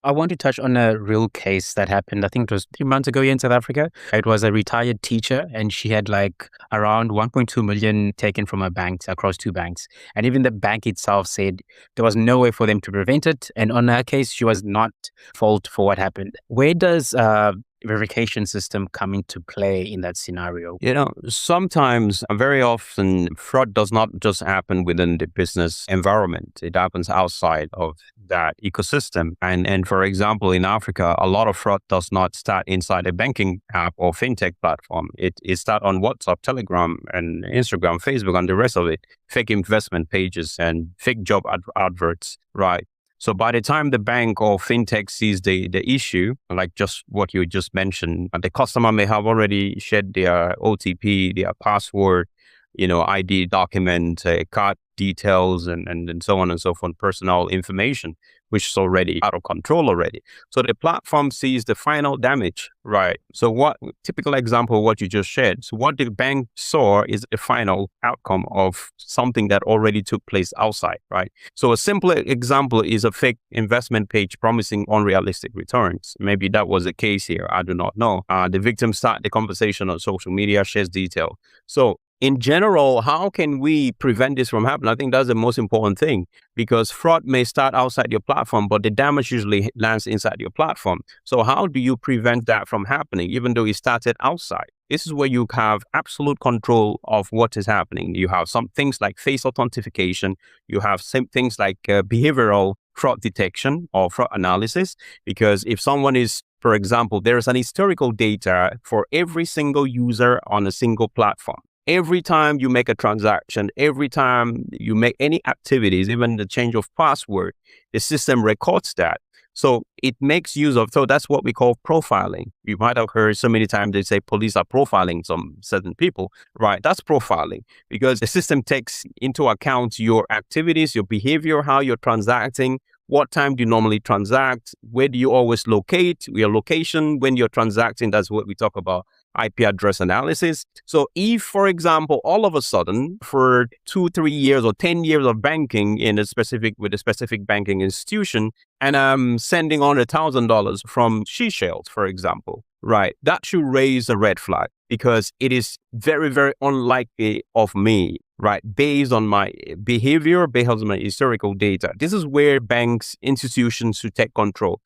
I want to touch on a real case that happened. I think it was 3 months ago here in South Africa. It was a retired teacher, and she had like around 1.2 million taken from her banks across two banks. And even the bank itself said there was no way for them to prevent it. And on her case, she was not fault for what happened. Where does verification system come into play in that scenario? Sometimes, very often, fraud does not just happen within the business environment. It happens outside of that ecosystem. And for example, in Africa, a lot of fraud does not start inside a banking app or fintech platform. It starts on WhatsApp, Telegram, and Instagram, Facebook, and the rest of it. Fake investment pages and fake job adverts, right? So by the time the bank or fintech sees the issue, like just what you just mentioned, the customer may have already shared their OTP, their password, ID document, card details, and so on and so forth, personal information, which is already out of control already. So the platform sees the final damage, right? So what typical example, what you just shared. So what the bank saw is the final outcome of something that already took place outside, right? So a simple example is a fake investment page promising unrealistic returns. Maybe that was the case here. I do not know. The victim start the conversation on social media, shares detail. So in general, how can we prevent this from happening? I think that's the most important thing, because fraud may start outside your platform, but the damage usually lands inside your platform. So how do you prevent that from happening, even though it started outside? This is where you have absolute control of what is happening. You have some things like face authentication. You have some things like behavioral fraud detection or fraud analysis, because if someone is, for example, there is an historical data for every single user on a single platform. Every time you make a transaction, every time you make any activities, even the change of password, the system records that. So it makes use of, so that's what we call profiling. You might have heard so many times they say police are profiling some certain people, right? That's profiling, because the system takes into account your activities, your behavior, how you're transacting, what time do you normally transact, where do you always locate, your location when you're transacting. That's what we talk about, IP address analysis. So if, for example, all of a sudden for 2-3 years or 10 years of banking with a specific banking institution, and I'm sending on $1,000 from Seychelles, for example, right? That should raise a red flag, because it is very, very unlikely of me, right? Based on my behavior, based on my historical data. This is where banks, institutions should take control.